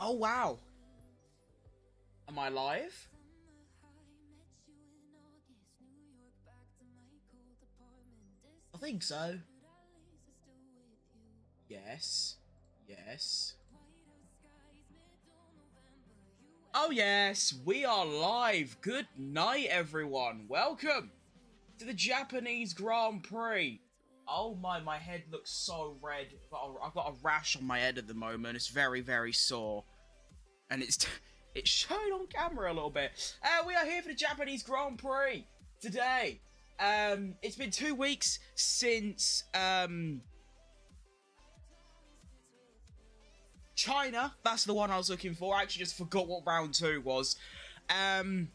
Oh, wow. Am I live? I think so. Yes. Yes. Oh, yes. We are live. Good night, everyone. Welcome to the Japanese Grand Prix. Oh, my head looks so red. I've got a rash on my head at the moment. It's very, very sore. And it's showing on camera a little bit. We are here for the Japanese Grand Prix today. It's been 2 weeks since China. That's the one I was looking for. I actually just forgot what round 2 was. And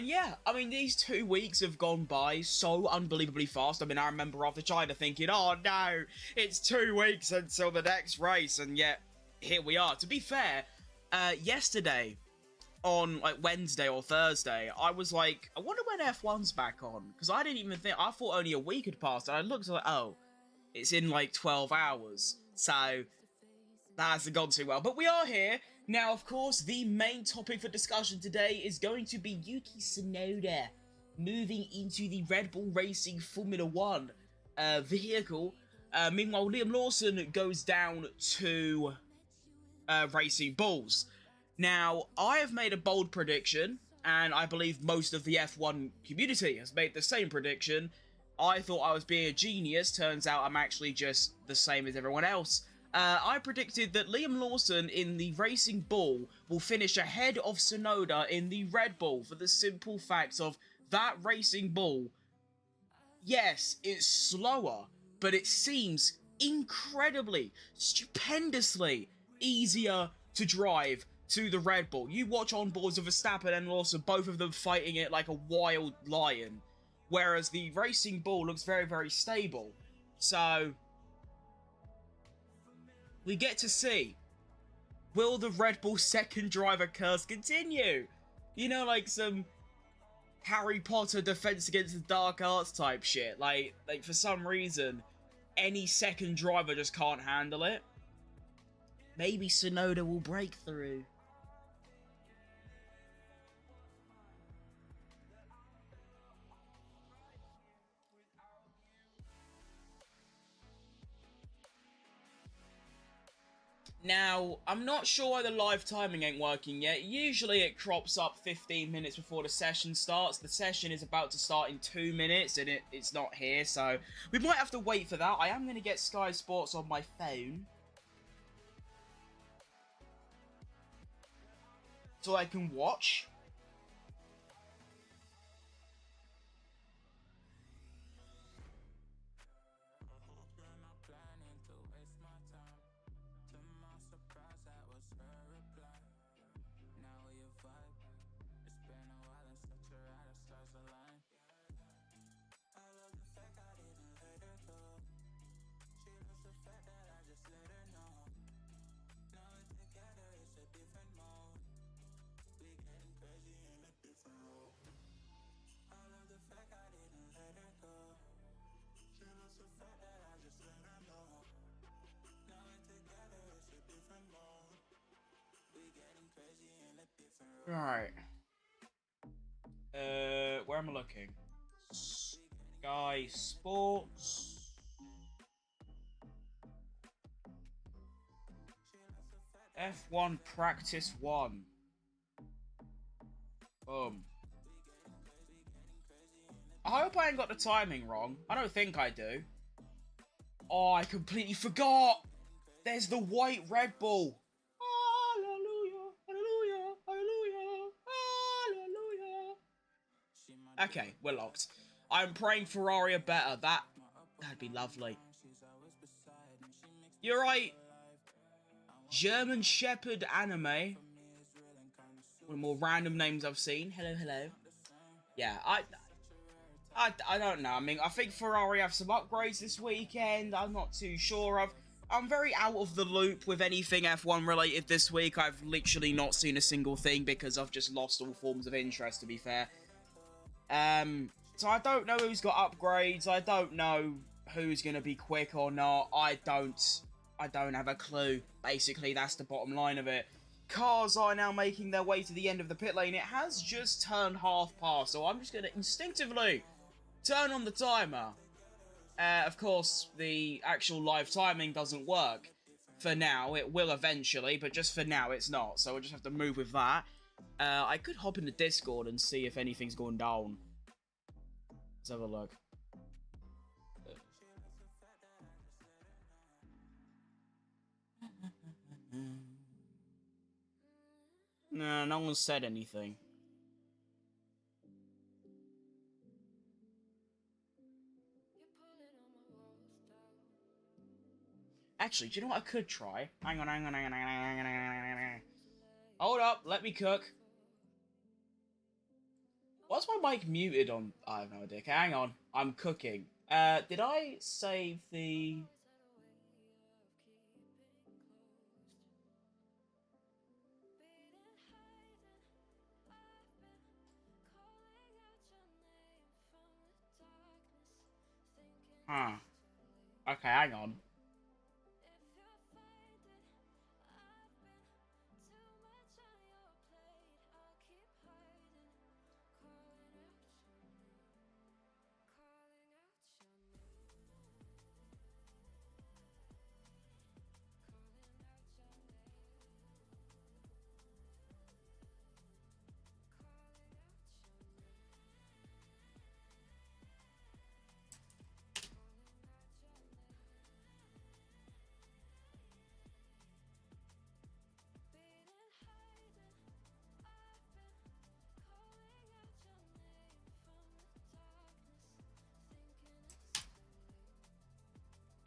yeah, I mean, these 2 weeks have gone by so unbelievably fast. I mean, I remember after China thinking, oh no, it's 2 weeks until the next race, and yet here we are. To be fair, yesterday, on like Wednesday or Thursday, I was like, I wonder when F1's back on, because I didn't even think, I thought only a week had passed, and I looked like, oh, it's in like 12 hours, so that hasn't gone too well. But we are here. Now, of course, the main topic for discussion today is going to be Yuki Tsunoda moving into the Red Bull Racing Formula 1 vehicle. Meanwhile, Liam Lawson goes down to Racing Bulls. Now, I have made a bold prediction, and I believe most of the F1 community has made the same prediction. I thought I was being a genius. Turns out I'm actually just the same as everyone else. I predicted that Liam Lawson in the Racing Bull will finish ahead of Tsunoda in the Red Bull for the simple fact of that Racing Bull. Yes, it's slower, but it seems incredibly, stupendously easier to drive to the Red Bull. You watch onboards of Verstappen and Lawson, both of them fighting it like a wild lion, whereas the Racing Bull looks very, very stable. So we get to see, will the Red Bull second driver curse continue? You know, like some Harry Potter Defense Against the Dark Arts type shit. Like for some reason, any second driver just can't handle it. Maybe Tsunoda will break through. Now, I'm not sure why the live timing ain't working yet. Usually it crops up 15 minutes before the session starts. The session is about to start in 2 minutes and it's not here, so we might have to wait for that. I am going to get Sky Sports on my phone, so I can watch. Right. Where am I looking? Sky Sports. F1 Practice 1. Boom. I hope I ain't got the timing wrong. I don't think I do. Oh, I completely forgot. There's the white Red Bull. Hallelujah, hallelujah, hallelujah, hallelujah. Okay, we're locked. I'm praying Ferrari are better. That'd be lovely. You're right. German Shepherd Anime. One of the more random names I've seen. Hello, hello. Yeah, I don't know. I mean, I think Ferrari have some upgrades this weekend. I'm not too sure. I'm very out of the loop with anything F1 related this week. I've literally not seen a single thing because I've just lost all forms of interest, to be fair. So I don't know who's got upgrades. I don't know who's going to be quick or not. I don't I don't have a clue. Basically, that's the bottom line of it. Cars are now making their way to the end of the pit lane. It has just turned half past, so I'm just going to instinctively turn on the timer. Of course, the actual live timing doesn't work. For now, it will eventually, but just for now, it's not. So we'll just have to move with that. I could hop into Discord and see if anything's going down. Let's have a look. No one said anything. Actually, do you know what I could try? Hang on. Hold up, let me cook. Why's my mic muted on? I have no idea. Okay, hang on. I'm cooking. Did I save the... Huh. Okay, hang on.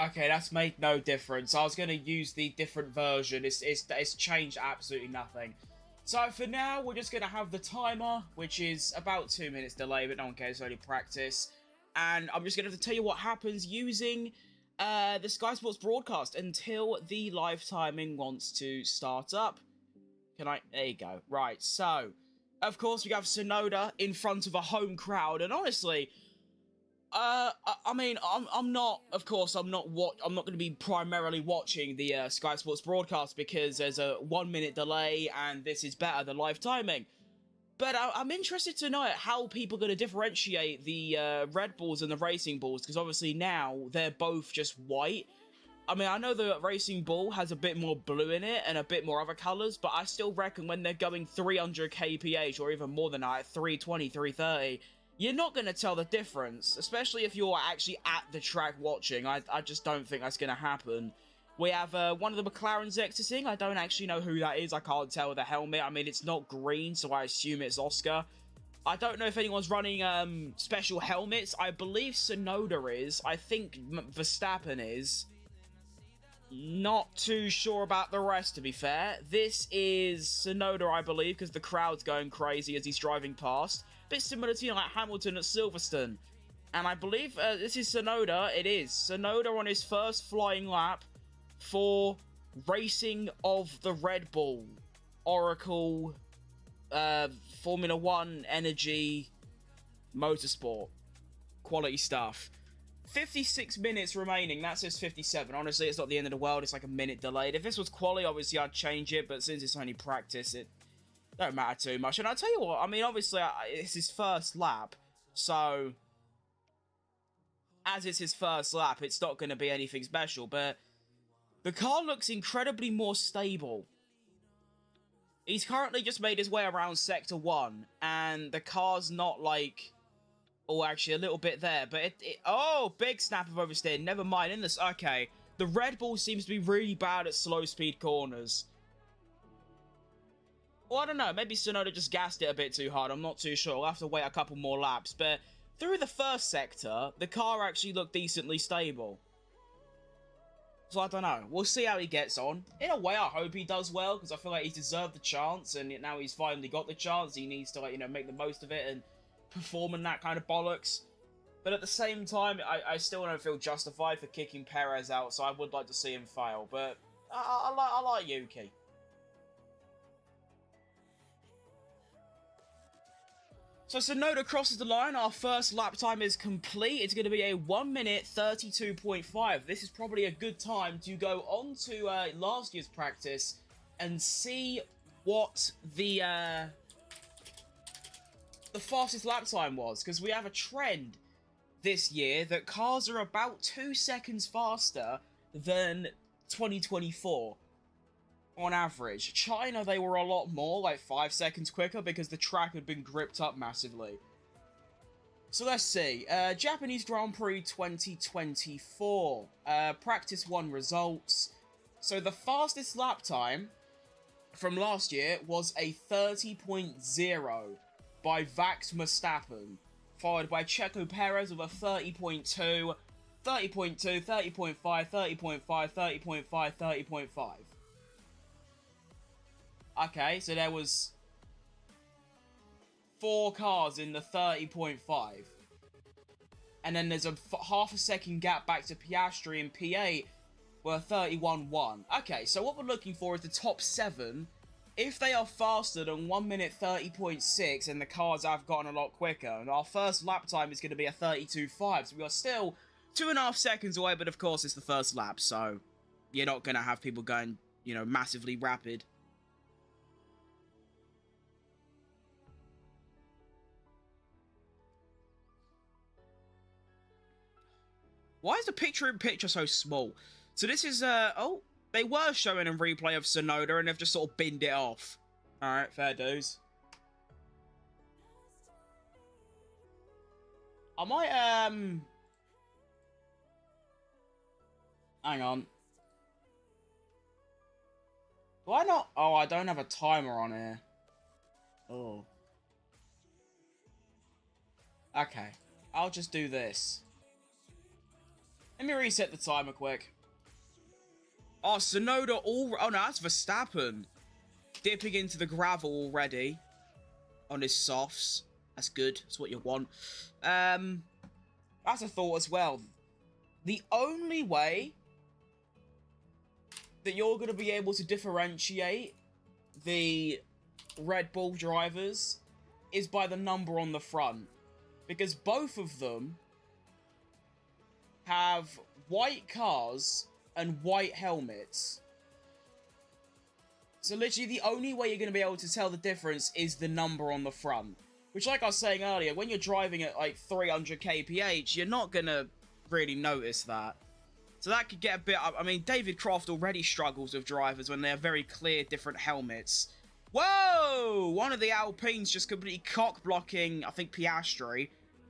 Okay, that's made no difference. I was going to use the different version. It's changed absolutely nothing. So for now, we're just going to have the timer, which is about 2 minutes delay, but no one cares, only practice. And I'm just going to have to tell you what happens using the Sky Sports broadcast until the live timing wants to start up. There you go. Right, so, of course, we have Sonoda in front of a home crowd, and honestly... I mean, I'm not going to be primarily watching the Sky Sports broadcast because there's a 1 minute delay and this is better than live timing. But I'm interested to know how people are going to differentiate the Red Bulls and the Racing Bulls, because obviously now they're both just white. I mean, I know the Racing Bull has a bit more blue in it and a bit more other colours, but I still reckon when they're going 300 kph or even more than that, 320, 330... you're not going to tell the difference, especially if you're actually at the track watching. I just don't think that's going to happen. We have one of the McLarens exiting. I don't actually know who that is. I can't tell with the helmet. I mean, it's not green, so I assume it's Oscar. I don't know if anyone's running special helmets. I believe Sonoda is. I think Verstappen is. Not too sure about the rest, to be fair. This is Sonoda, I believe, because the crowd's going crazy as he's driving past. Bit similar to, like Hamilton at Silverstone. And I believe this is Sonoda. It is. Sonoda on his first flying lap for Racing of the Red Bull. Oracle, Formula 1, Energy, Motorsport. Quality stuff. 56 minutes remaining. That says 57. Honestly, it's not the end of the world. It's like a minute delayed. If this was quali, obviously I'd change it. But since it's only practice, it don't matter too much. And I'll tell you what, I mean, obviously, it's his first lap, so as it's his first lap, it's not going to be anything special, but the car looks incredibly more stable. He's currently just made his way around Sector 1, and the car's not like... oh, actually, a little bit there, but oh, big snap of oversteer, never mind, in this... okay, the Red Bull seems to be really bad at slow-speed corners. Well, I don't know, maybe Sonoda just gassed it a bit too hard, I'm not too sure, we'll have to wait a couple more laps, but through the first sector, the car actually looked decently stable. So I don't know, we'll see how he gets on. In a way, I hope he does well, because I feel like he's deserved the chance, and now he's finally got the chance, he needs to, like, you know, make the most of it, and perform in that kind of bollocks. But at the same time, I still don't feel justified for kicking Perez out, so I would like to see him fail, but I like Yuki. So Tsunoda crosses the line. Our first lap time is complete. It's going to be a 1 minute 32.5. This is probably a good time to go on to last year's practice and see what the fastest lap time was, because we have a trend this year that cars are about 2 seconds faster than 2024 on average. China, they were a lot more, like 5 seconds quicker, because the track had been gripped up massively. So let's see. Japanese Grand Prix 2024. Practice 1 results. So the fastest lap time from last year was a 30.0 by Max Verstappen, followed by Checo Perez with a 30.2, 30.2, 30.5, 30.5, 30.5, 30.5. Okay, so there was 4 cars in the 30.5. And then there's a half a second gap back to Piastri and P8 were 31.1. Okay, so what we're looking for is the top 7. If they are faster than 1 minute 30.6 and the cars have gotten a lot quicker, and our first lap time is going to be a 32.5, so we are still 2.5 seconds away, but of course it's the first lap, so you're not going to have people going, you know, massively rapid. Why is the picture-in-picture so small? So this is, oh, they were showing a replay of Tsunoda and they've just sort of binned it off. Alright, fair dues. I might, hang on. Do I not? Oh, I don't have a timer on here. Oh. Okay. I'll just do this. Let me reset the timer quick. Oh, Tsunoda oh no, that's Verstappen. Dipping into the gravel already. On his softs. That's good. That's what you want. That's a thought as well. The only way that you're going to be able to differentiate the Red Bull drivers is by the number on the front. Because both of them have white cars and white helmets. So literally the only way you're going to be able to tell the difference is the number on the front. Which, like I was saying earlier, when you're driving at like 300 kph, you're not going to really notice that. So that could get a bit... I mean, David Croft already struggles with drivers when they have very clear different helmets. Whoa! One of the Alpines just completely cock-blocking, I think, Piastri.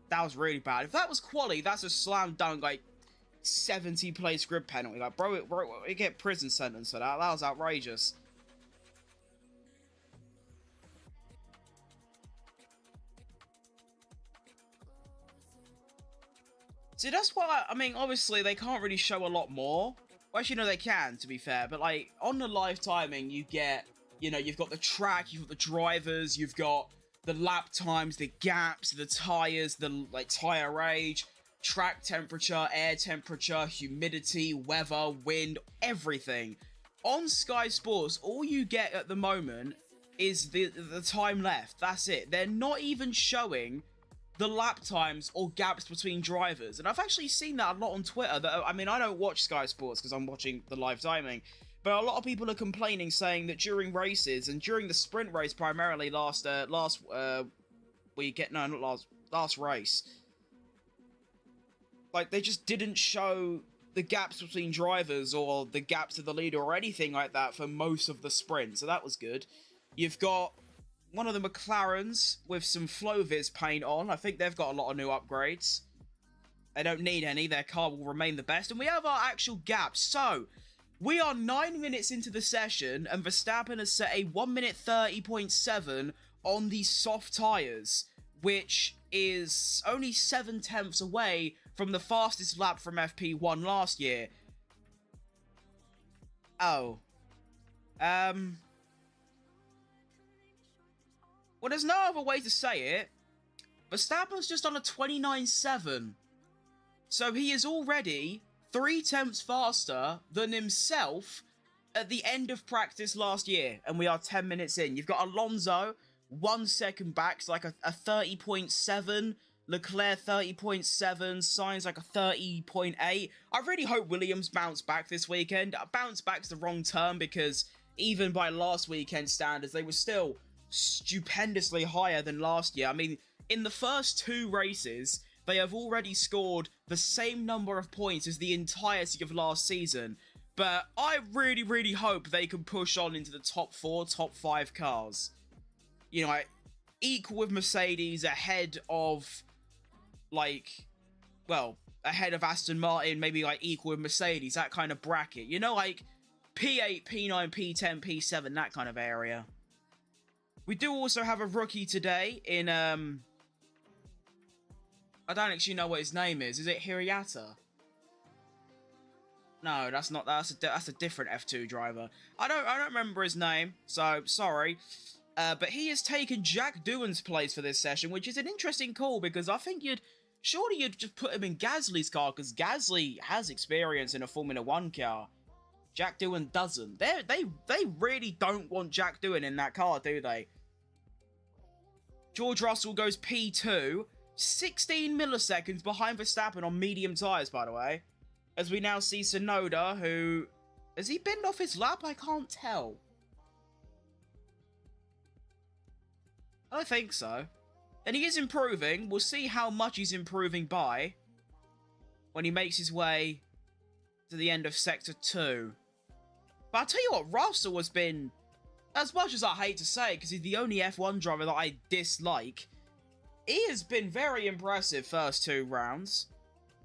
That was really bad. If that was quali, that's a slam dunk, like, 70 place grid penalty. Like, bro, you get prison sentence for that. That was outrageous. See, that's why, I mean, obviously, they can't really show a lot more. Well, actually, no, they can, to be fair. But, like, on the live timing, you get, you know, you've got the track, you've got the drivers, you've got the lap times, the gaps, the tyres, the, like, tyre age, track temperature, air temperature, humidity, weather, wind, everything. On Sky Sports, all you get at the moment is the time left. That's it. They're not even showing the lap times or gaps between drivers. And I've actually seen that a lot on Twitter. That, I mean, I don't watch Sky Sports because I'm watching the live timing. But a lot of people are complaining, saying that during races, and during the sprint race primarily last race, like, they just didn't show the gaps between drivers or the gaps to the leader or anything like that for most of the sprint. So that was good. You've got one of the McLarens with some Floviz paint on. I think they've got a lot of new upgrades. They don't need any. Their car will remain the best. And we have our actual gaps. So, we are 9 minutes into the session, and Verstappen has set a 1 minute 30.7 on the soft tyres, which is only 7/10 away from the fastest lap from FP1 last year. Oh. Well, there's no other way to say it. Verstappen's just on a 29.7. So he is already 3/10 faster than himself at the end of practice last year. And we are 10 minutes in. You've got Alonso 1 second back, so like a 30.7. Leclerc 30.7, Sainz like a 30.8. I really hope Williams bounce back this weekend. Bounce back's the wrong term because even by last weekend standards, they were still stupendously higher than last year. I mean, in the first 2 races, they have already scored the same number of points as the entirety of last season. But I really, really hope they can push on into the top 4, top 5 cars. You know, like, equal with Mercedes, ahead of, like, well, ahead of Aston Martin, maybe, like, equal with Mercedes, that kind of bracket. You know, like, P8, P9, P10, P7, that kind of area. We do also have a rookie today in, I don't actually know what his name is. Is it Hirayata? No, that's not. That's a different F2 driver. I don't remember his name, so sorry. But he has taken Jack Doohan's place for this session, which is an interesting call because I think surely you'd just put him in Gasly's car because Gasly has experience in a Formula 1 car. Jack Doohan doesn't. They really don't want Jack Doohan in that car, do they? George Russell goes P2, 16 milliseconds behind Verstappen on medium tyres, by the way. As we now see Tsunoda, who... Has he binned off his lap? I can't tell. I don't think so. And he is improving. We'll see how much he's improving by when he makes his way to the end of Sector 2. But I'll tell you what, Russell has been, as much as I hate to say, because he's the only F1 driver that I dislike, he has been very impressive first 2 rounds.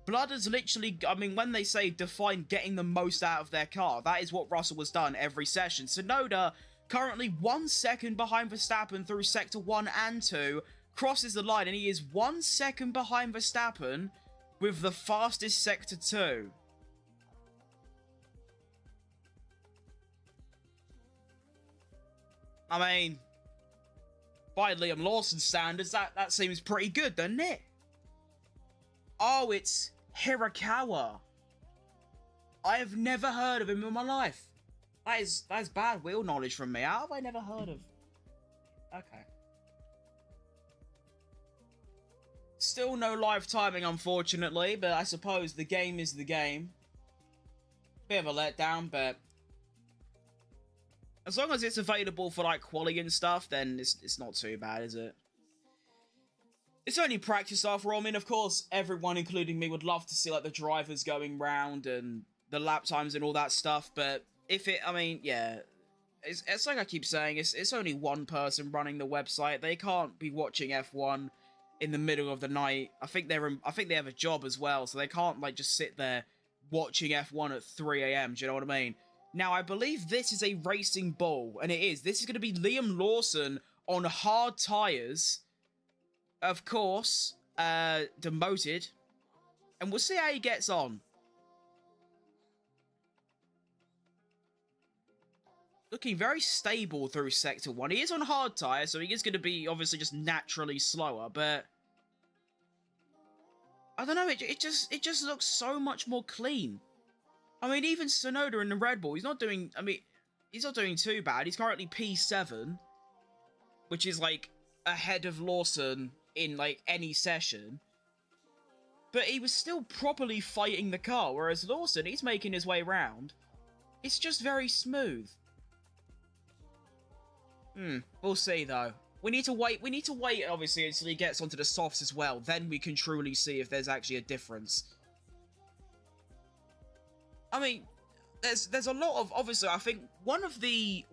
Blood has literally, I mean, when they say define getting the most out of their car, that is what Russell has done every session. Tsunoda, currently 1 second behind Verstappen through Sector 1 and 2, crosses the line, and he is 1 second behind Verstappen with the fastest Sector 2. I mean, by Liam Lawson's standards, that seems pretty good, doesn't it? Oh, it's Hirakawa. I have never heard of him in my life. That is bad wheel knowledge from me. How have I never heard of... Okay. Still no live timing, unfortunately, but I suppose the game is the game. Bit of a letdown, but... as long as it's available for, like, quali and stuff, then it's not too bad, is it? It's only practice after all. I mean, of course, everyone, including me, would love to see, like, the drivers going round and the lap times and all that stuff, but if it, I mean, yeah, it's like I keep saying, it's only one person running the website. They can't be watching F1 in the middle of the night. I think they have a job as well, so they can't, like, just sit there watching F1 at 3 AM, do you know what I mean? Now, I believe this is a racing ball, and it is. This is going to be Liam Lawson on hard tyres. Of course, demoted. And we'll see how he gets on. Looking very stable through Sector 1. He is on hard tyres, so he is going to be obviously just naturally slower, but... I don't know, it just looks so much more clean. I mean, even Tsunoda in the Red Bull, he's not doing too bad. He's currently P7, which is, like, ahead of Lawson in, like, any session. But he was still properly fighting the car, whereas Lawson, he's making his way round. It's just very smooth. We'll see, though. We need to wait, obviously, until he gets onto the softs as well. Then we can truly see if there's actually a difference. I mean, there's a lot of, obviously, I think one of the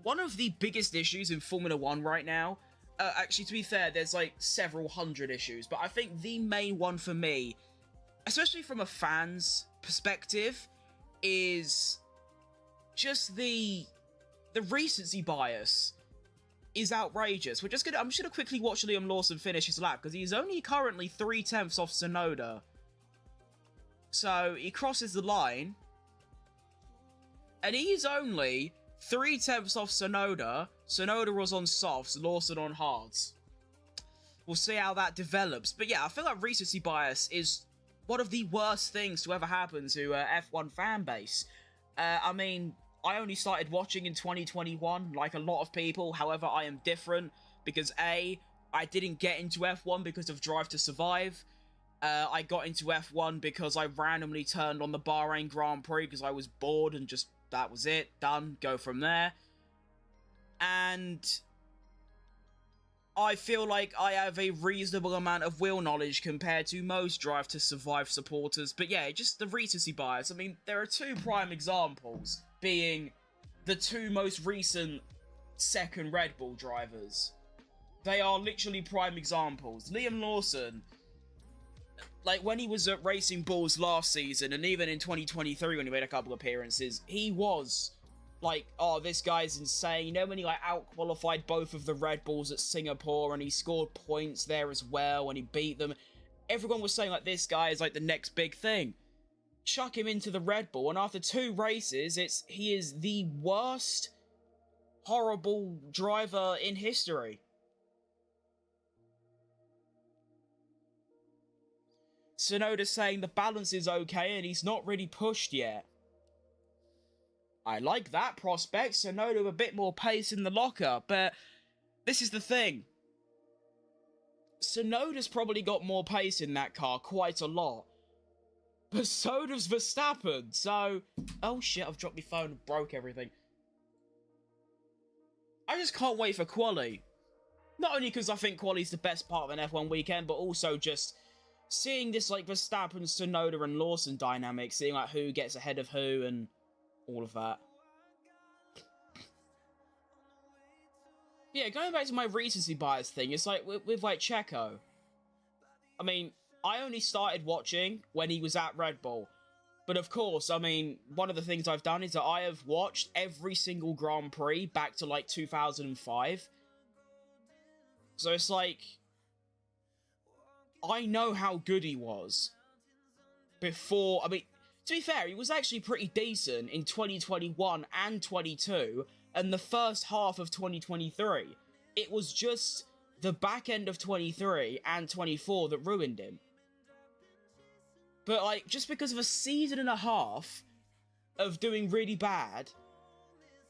biggest issues in Formula 1 right now, actually, to be fair, there's like several hundred issues, but I think the main one for me, especially from a fan's perspective, is just the recency bias is outrageous. I'm just gonna quickly watch Liam Lawson finish his lap, because he's only currently 3/10 off Tsunoda. So, he crosses the line, and he's only 3/10 off Tsunoda. Tsunoda was on softs, Lawson on hards. We'll see how that develops. But yeah, I feel like recency bias is one of the worst things to ever happen to F1 fan base. I mean, I only started watching in 2021, like a lot of people. However, I am different. because A, I didn't get into F1 because of Drive to Survive. I got into F1 because I randomly turned on the Bahrain Grand Prix because I was bored and just, that was it, done, go from there. And I feel like I have a reasonable amount of wheel knowledge compared to most Drive to Survive supporters. But yeah, just the recency bias. I mean, there are two prime examples, being the two most recent second Red Bull drivers. They are literally prime examples. Liam Lawson, like, when he was at Racing Bulls last season, and even in 2023 when he made a couple appearances, he was like, oh, this guy's insane. You know, when he, like, out-qualified both of the Red Bulls at Singapore, and he scored points there as well, and he beat them. Everyone was saying, like, this guy is, like, the next big thing. Chuck him into the Red Bull, and after 2 races, he is the worst, horrible driver in history. Tsunoda's saying the balance is okay, and he's not really pushed yet. I like that prospect. Tsunoda a bit more pace in the locker, but this is the thing. Tsunoda's probably got more pace in that car, quite a lot. But so does Verstappen, so... Oh shit, I've dropped my phone and broke everything. I just can't wait for quali. Not only because I think quali's the best part of an F1 weekend, but also just seeing this, like, Verstappen, Tsunoda and Lawson dynamic, seeing, like, who gets ahead of who and all of that. Yeah, going back to my recency bias thing, it's like with like Checo. I mean, I only started watching when he was at Red Bull. But of course, I mean, one of the things I've done is that I have watched every single Grand Prix back to like 2005. So it's like, I know how good he was before. I mean, to be fair, he was actually pretty decent in 2021 and 22, and the first half of 2023. It was just the back end of 23 and 24 that ruined him. But, like, just because of a season and a half of doing really bad,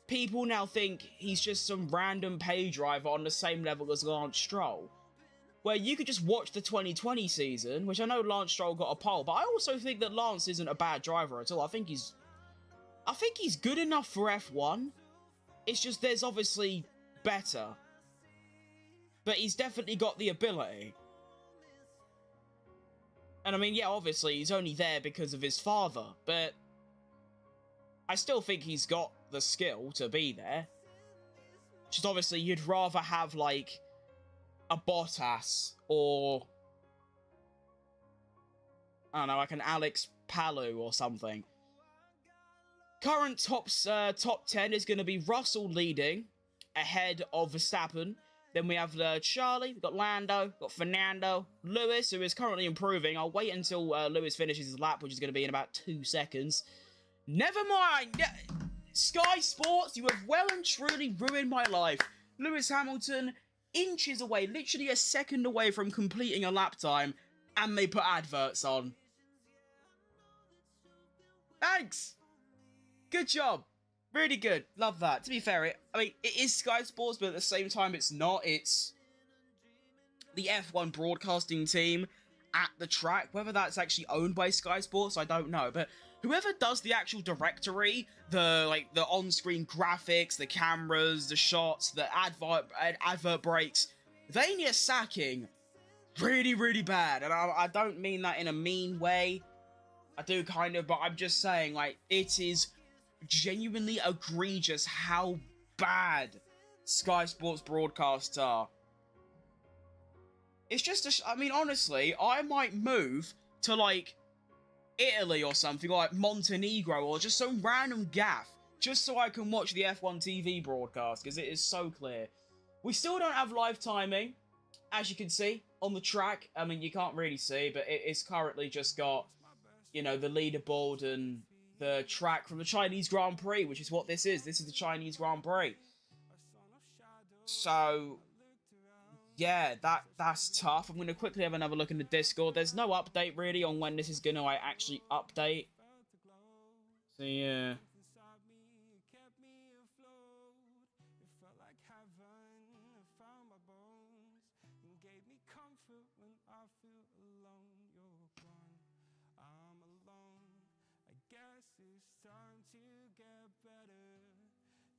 people now think he's just some random pay driver on the same level as Lance Stroll. Where you could just watch the 2020 season, which I know Lance Stroll got a pole, but I also think that Lance isn't a bad driver at all. I think he's good enough for F1. It's just there's obviously better. But he's definitely got the ability. And I mean, yeah, obviously he's only there because of his father, but I still think he's got the skill to be there. Just obviously you'd rather have, like, a Bottas, or I don't know, like an Alex Palou or something. Current top 10 is going to be Russell leading, ahead of Verstappen. Then we have Charlie, we've got Lando, we've got Fernando, Lewis, who is currently improving. I'll wait until Lewis finishes his lap, which is going to be in about 2 seconds. Never mind! Sky Sports, you have well and truly ruined my life. Lewis Hamilton, inches away, literally a second away from completing a lap time, and they put adverts on. Thanks! Good job. Really good. Love that. To be fair, I mean, it is Sky Sports, but at the same time, it's not. It's the F1 broadcasting team at the track. Whether that's actually owned by Sky Sports, I don't know. But whoever does the actual directory, the on-screen graphics, the cameras, the shots, the advert breaks, they need sacking really, really bad. And I don't mean that in a mean way. I do kind of, but I'm just saying, like, it is genuinely egregious how bad Sky Sports broadcasts are. It's just, I mean, honestly, I might move to, like, Italy or something, like Montenegro, or just some random gaff, just so I can watch the F1 TV broadcast, because it is so clear. We still don't have live timing, as you can see, on the track. I mean, you can't really see, but it's currently just got, you know, the leaderboard and the track from the Chinese Grand Prix, which is what this is. This is the Chinese Grand Prix. So, yeah, that's tough. I'm going to quickly have another look in the Discord. There's no update, really, on when this is going to actually update. So, yeah. time to get better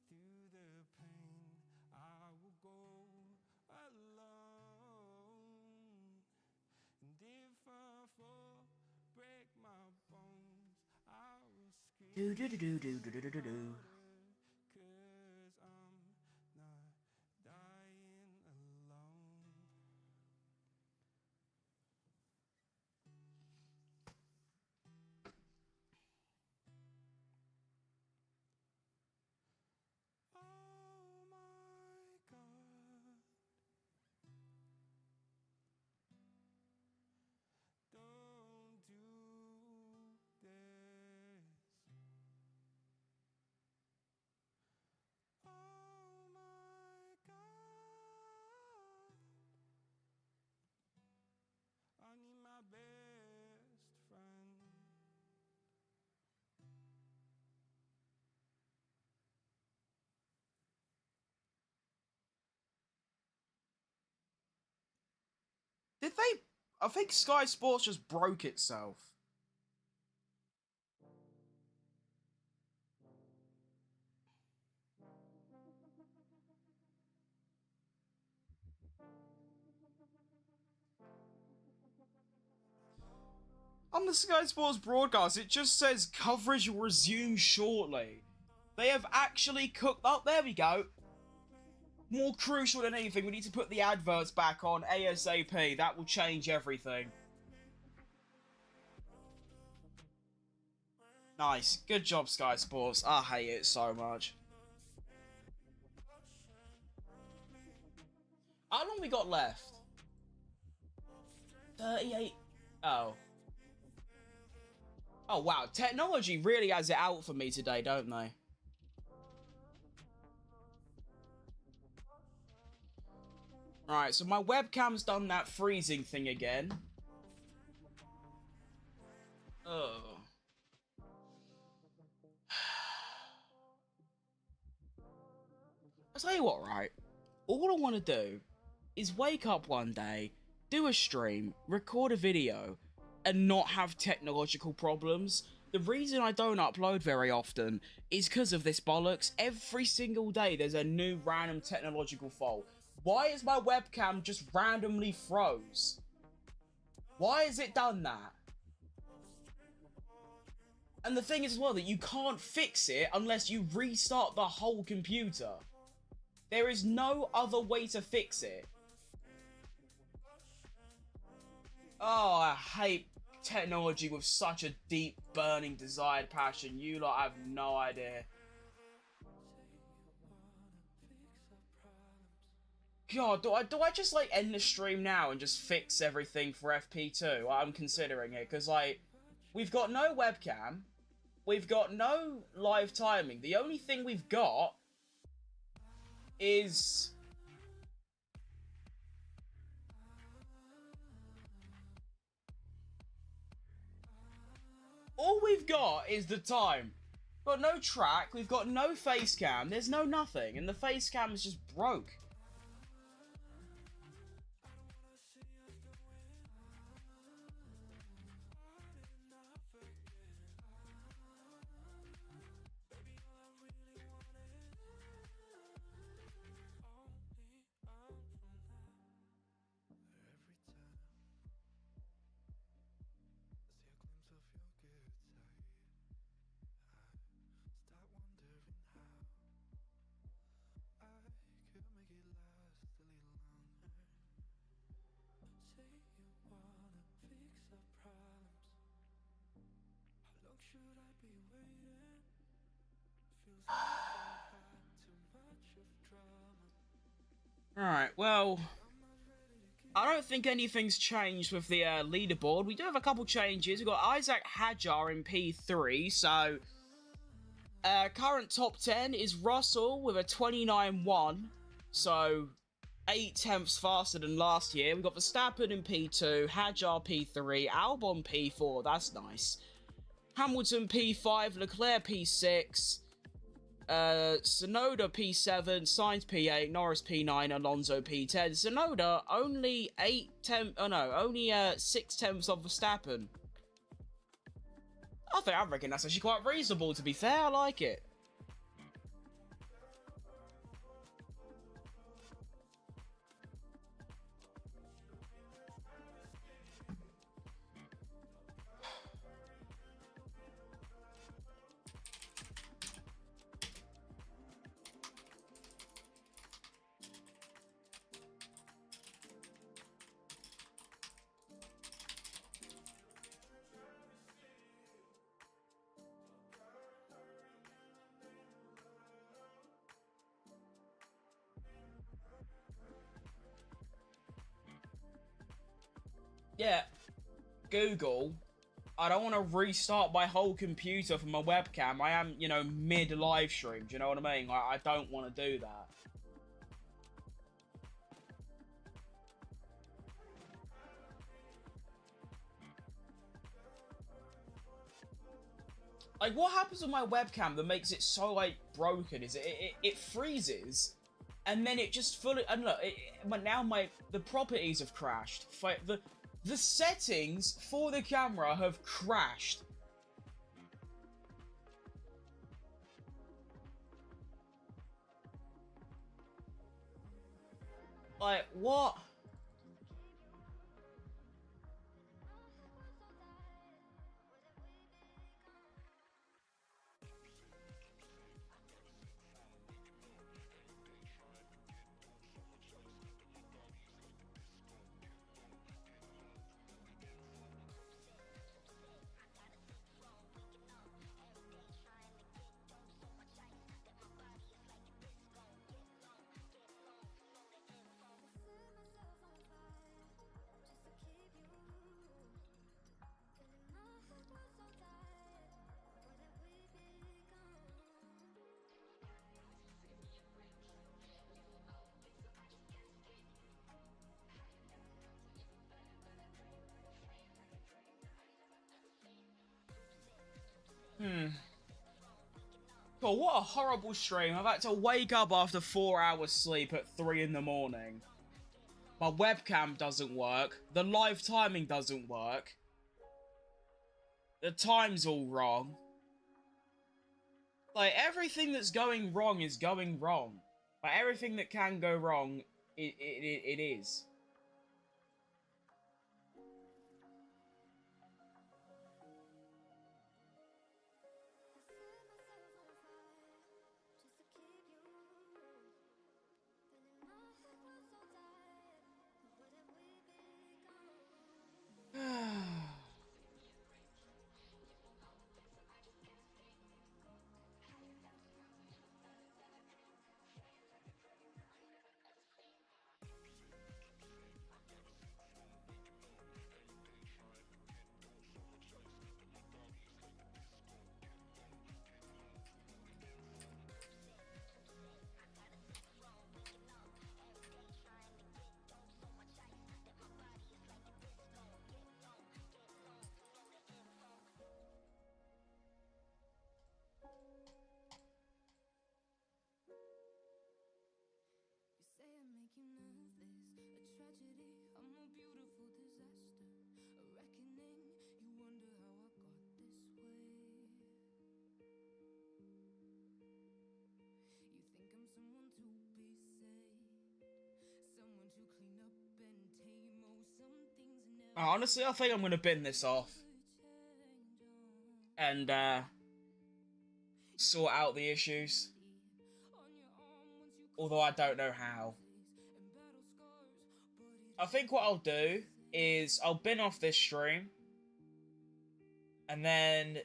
through the pain. I will go alone, and if I fall, break my bones, I will scream louder, 'cause I'm not dying alone. Oh my God, don't do this. Oh my God, I need my best friend. Did they? I think Sky Sports just broke itself. On the Sky Sports broadcast, it just says coverage will resume shortly. They have actually cooked. Oh, there we go. More crucial than anything, we need to put the adverts back on ASAP. That will change everything. Nice. Good job, Sky Sports. I hate it so much. How long we got left? 38. Oh. Oh, wow. Technology really has it out for me today, don't they? Alright, so my webcam's done that freezing thing again. Oh. I'll tell you what, right? All I want to do is wake up one day, do a stream, record a video, and not have technological problems. The reason I don't upload very often is because of this bollocks. Every single day there's a new random technological fault. Why is my webcam just randomly froze? Why has it done that? And the thing is as well that you can't fix it unless you restart the whole computer. There is no other way to fix it. Oh, I hate technology with such a deep, burning, desired passion. You lot have no idea. God, do I just, like, end the stream now and just fix everything for FP2? I'm considering it, because, like, we've got no webcam. We've got no live timing. The only thing we've got is... all we've got is the time. We've got no track, we've got no face cam, there's no nothing, and the face cam is just broke. Alright, well, I don't think anything's changed with the leaderboard. We do have a couple changes. We've got Isaac Hajar in P3, so current top 10 is Russell with a 29.1, so 8/10 faster than last year. We've got Verstappen in P2, Hajar P3, Albon P4, that's nice. Hamilton P5, Leclerc P6, Tsunoda P7, Sainz P8, Norris P9, Alonso P10. Tsunoda only 6/10 of Verstappen. I reckon that's actually quite reasonable, to be fair. I like it. Yeah, Google, I don't want to restart my whole computer for my webcam. I am, you know, mid-live stream. Do you know what I mean? I don't want to do that. Like, what happens with my webcam that makes it so, like, broken is it freezes, and then it just fully... And look, but now the properties have crashed. The settings for the camera have crashed. Like, what? God, what a horrible stream. I've had to wake up after 4 hours sleep at 3 in the morning. My webcam doesn't work. The live timing doesn't work. The time's all wrong. Like, everything that's going wrong is going wrong. Like, everything that can go wrong, it is. Honestly, I think I'm gonna bin this off. And, sort out the issues. Although I don't know how. I think what I'll do is I'll bin off this stream. And then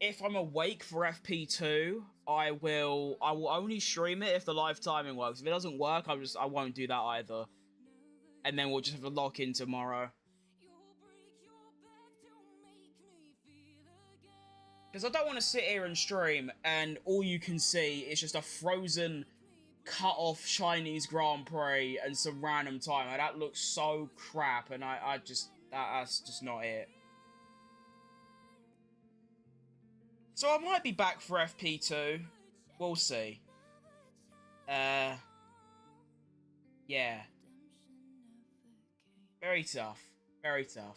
if I'm awake for FP2, I will only stream it if the live timing works. If it doesn't work, I won't do that either. And then we'll just have a lock in tomorrow. Because I don't want to sit here and stream and all you can see is just a frozen, cut-off Chinese Grand Prix and some random time. Like, that looks so crap, and that's just not it. So I might be back for FP2. We'll see. Yeah. Very tough. Very tough.